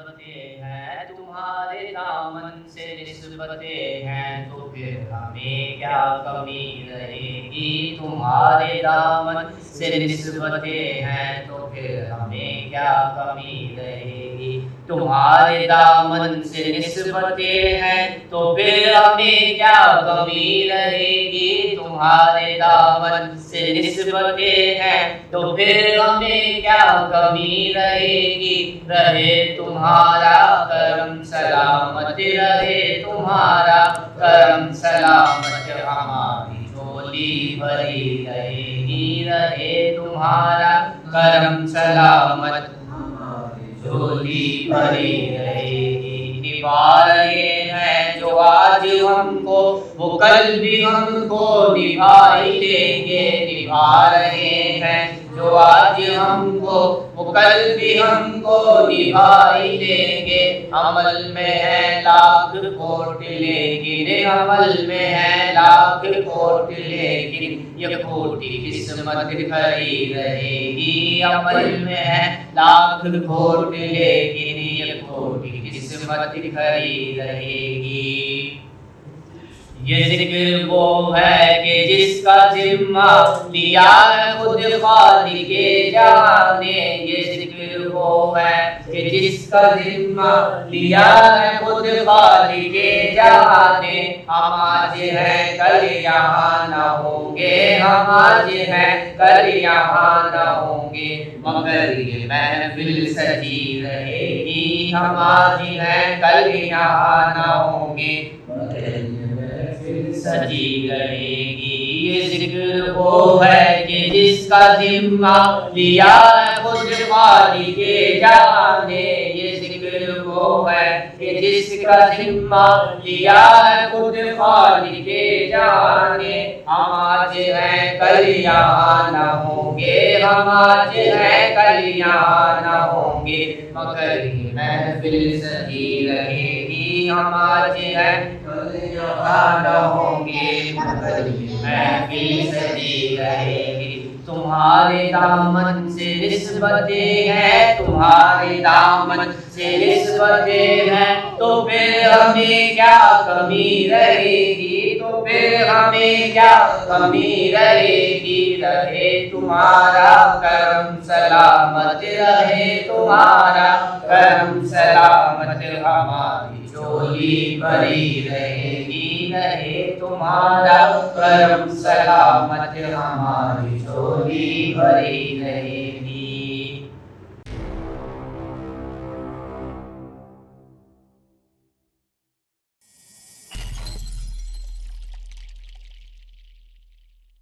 नस्बतें हैं, तुम्हारे दामन से निस्बतें हैं, तो फिर हमें क्या कमी रहेगी। तुम्हारे दामन से निस्बतें हैं, तो फिर हमें क्या कमी रहेगी। तुम्हारे दामन से निस्बतें हैं, तो फिर हमें क्या कमी रहेगी। तुम्हारे दामन से निस्बतें हैं, तो फिर हमें क्या कमी रहेगी। रहे तुम्हारा करम सलामत, रहे तुम्हारा करम सलामत, हमारी झोली भरी रहेगी। रहे तुम्हारा करम सलामत, हमारी झोली भरी रहेगी। निभा रहे हैं जो आज हमको, वो कल भी हमको निभा ही लेंगे। निभा रहे हैं जो आज हमको, वो कल भी हमको निभा ही लेंगे। अमल में है लाख कोट लेकिन, अमल में है लाख कोट लेकिन, ये कोटि किस्मत खरी रहेगी। अमल में है लाख कोट लेकिन, ये कोटि किस्मत खरी रहेगी। ये जिक्र वो है कि जिसका जिम्मा लिया है खुद खालिके जहां ने। ये जिक्र वो है कि जिसका जिम्मा लिया है खुद खालिके जहां ने। हम आज हैं कल यहाँ न होंगे, हम आज हैं कल यहाँ न होंगे, मगर ये महफिल सजी रहेगी। हम आज हैं कल यहाँ न होंगे, सजी रहेगी। ये जिक्र वो है कि जिसका जिम्मा लिया है खुद खालिके जहां ने। ये जिक्र वो है कि जिसका जिम्मा लिया है खुद खालिके जहां ने। हम आज हैं कल यहाँ न होंगे, हम आज हैं कल यहाँ न होंगे, मगर ये महफिल सजी रहेगी। हम आज हैं कल यहाँ न होंगे, मगर ये महफिल सजी रहेगी। तुम्हारे दामन से निस्बतें हैं, तुम्हारे दामन से निस्बतें हैं, तो फिर हमें क्या कमी रहेगी। तो फिर हमें क्या कमी रहेगी। रहे तुम्हारा करम सलामत, रहे तुम्हारा करम सलामत, हमारी झोली भरी रहेगी। रहे तुम्हारा करम सलामत, हमारी झोली भरी रहेगी।